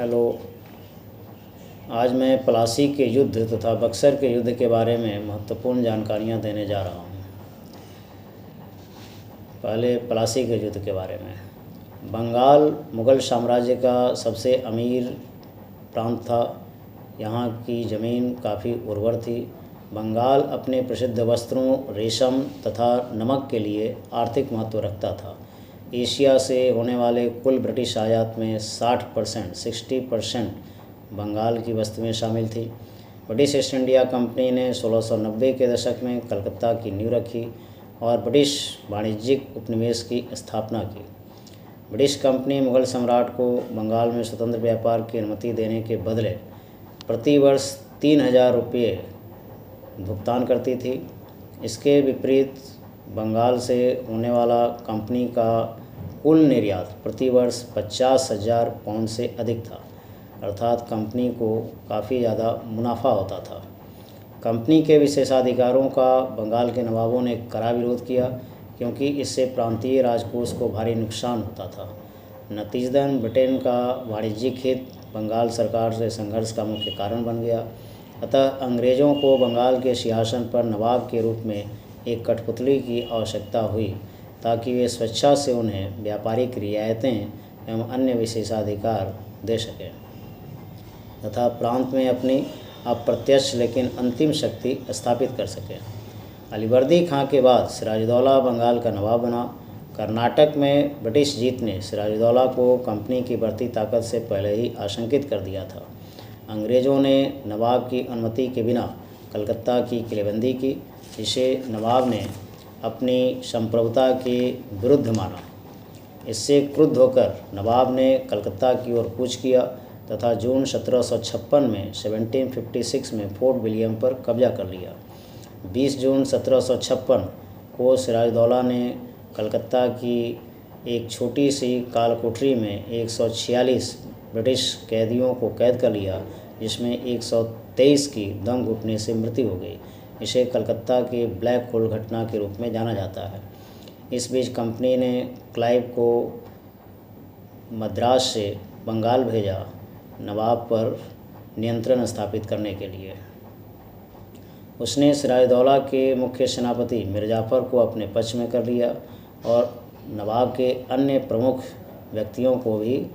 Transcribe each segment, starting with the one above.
Hello. आज मैं प्लासी के युद्ध तथा बक्सर के युद्ध के बारे में महत्वपूर्ण जानकारियाँ देने जा रहा हूँ। पहले प्लासी के युद्ध के बारे में। बंगाल मुग़ल साम्राज्य का सबसे अमीर प्रांत था। यहाँ की ज़मीन काफ़ी उर्वर थी। बंगाल अपने प्रसिद्ध वस्त्रों, रेशम तथा नमक के लिए आर्थिक महत्व रखता था। एशिया से होने वाले कुल ब्रिटिश आयात में 60% बंगाल की वस्तुएं शामिल थी। ब्रिटिश ईस्ट इंडिया कंपनी ने 1690 के दशक में कलकत्ता की नींव रखी और ब्रिटिश वाणिज्यिक उपनिवेश की स्थापना की। ब्रिटिश कंपनी मुग़ल सम्राट को बंगाल में स्वतंत्र व्यापार की अनुमति देने के बदले प्रति वर्ष 3000 रुपये भुगतान करती थी। इसके विपरीत बंगाल से होने वाला कंपनी का कुल निर्यात प्रति वर्ष 50,000 पाउंड से अधिक था, अर्थात कंपनी को काफ़ी ज़्यादा मुनाफा होता था। कंपनी के विशेषाधिकारों का बंगाल के नवाबों ने कड़ा विरोध किया, क्योंकि इससे प्रांतीय राजकोष को भारी नुकसान होता था। नतीजतन ब्रिटेन का वाणिज्यिक हित बंगाल सरकार से संघर्ष का मुख्य कारण बन गया। अतः अंग्रेज़ों को बंगाल के सिंहासन पर नवाब के रूप में एक कठपुतली की आवश्यकता हुई, ताकि वे स्वेच्छा से उन्हें व्यापारिक रियायतें एवं अन्य विशेषाधिकार दे सकें तथा प्रांत में अपनी अप्रत्यक्ष लेकिन अंतिम शक्ति स्थापित कर सकें। अलीवर्दी खां के बाद सिराजुद्दौला बंगाल का नवाब बना। कर्नाटक में ब्रिटिश जीत ने सिराजुद्दौला को कंपनी की बढ़ती ताकत से पहले ही आशंकित कर दिया था। अंग्रेज़ों ने नवाब की अनुमति के बिना कलकत्ता की किलेबंदी की, जिसे नवाब ने अपनी संप्रभुता के विरुद्ध माना। इससे क्रुद्ध होकर नवाब ने कलकत्ता की ओर कूच किया तथा जून 1756 में 1756 में फोर्ट विलियम पर कब्जा कर लिया। 20 जून 1756 को सिराजुद्दौला ने कलकत्ता की एक छोटी सी कालकोठरी में 146 ब्रिटिश कैदियों को कैद कर लिया, जिसमें 123 की दम घुटने से मृत्यु हो गई। इसे कलकत्ता के ब्लैक होल घटना के रूप में जाना जाता है। इस बीच कंपनी ने क्लाइव को मद्रास से बंगाल भेजा, नवाब पर नियंत्रण स्थापित करने के लिए। उसने सिराजुद्दौला के मुख्य सेनापति मीर जाफ़र को अपने पक्ष में कर लिया और नवाब के अन्य प्रमुख व्यक्तियों को भी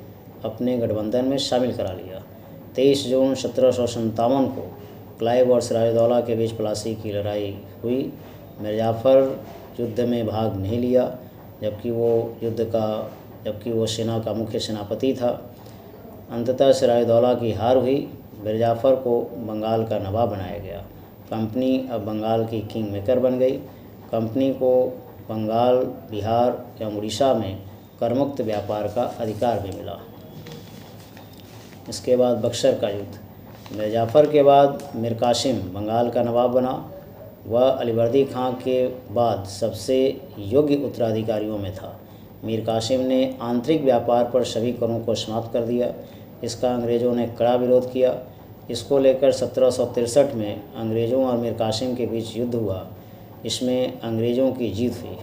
अपने गठबंधन में शामिल करा लिया। 23 जून 1757 को क्लाइव और सिराजुद्दौला के बीच प्लासी की लड़ाई हुई। मीर जाफ़र युद्ध में भाग नहीं लिया, जबकि वो सेना का मुख्य सेनापति था। अंततः सिराजुद्दौला की हार हुई। मीर जाफ़र को बंगाल का नवाब बनाया गया। कंपनी अब बंगाल की किंग मेकर बन गई। कंपनी को बंगाल, बिहार एवं उड़ीसा में करमुक्त व्यापार का अधिकार भी मिला। इसके बाद बक्सर का युद्ध। मीर जाफ़र के बाद मीर कासिम बंगाल का नवाब बना। वह अलीवर्दी खां के बाद सबसे योग्य उत्तराधिकारियों में था। मीर कासिम ने आंतरिक व्यापार पर सभी करों को समाप्त कर दिया। इसका अंग्रेज़ों ने कड़ा विरोध किया। इसको लेकर 1763 में अंग्रेज़ों और मीर कासिम के बीच युद्ध हुआ। इसमें अंग्रेज़ों की जीत हुई।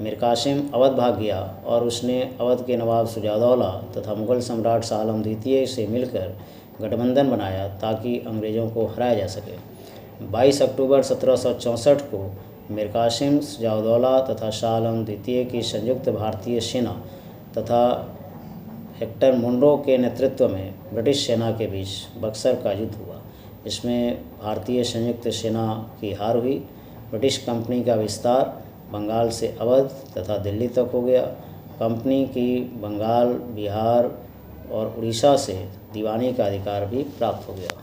मीर कासिम अवध भाग गया और उसने अवध के नवाब शुजाउद्दौला तथा मुग़ल सम्राट शाह आलम द्वितीय से मिलकर गठबंधन बनाया, ताकि अंग्रेज़ों को हराया जा सके। 22 अक्टूबर 1764 को मीर कासिम, शुजाउद्दौला तथा शाह आलम द्वितीय की संयुक्त भारतीय सेना तथा हेक्टर मुनरो के नेतृत्व में ब्रिटिश सेना के बीच बक्सर का युद्ध हुआ। इसमें भारतीय संयुक्त सेना की हार हुई। ब्रिटिश कंपनी का विस्तार बंगाल से अवध तथा दिल्ली तक हो गया। कंपनी की बंगाल, बिहार और उड़ीसा से दीवानी का अधिकार भी प्राप्त हो गया।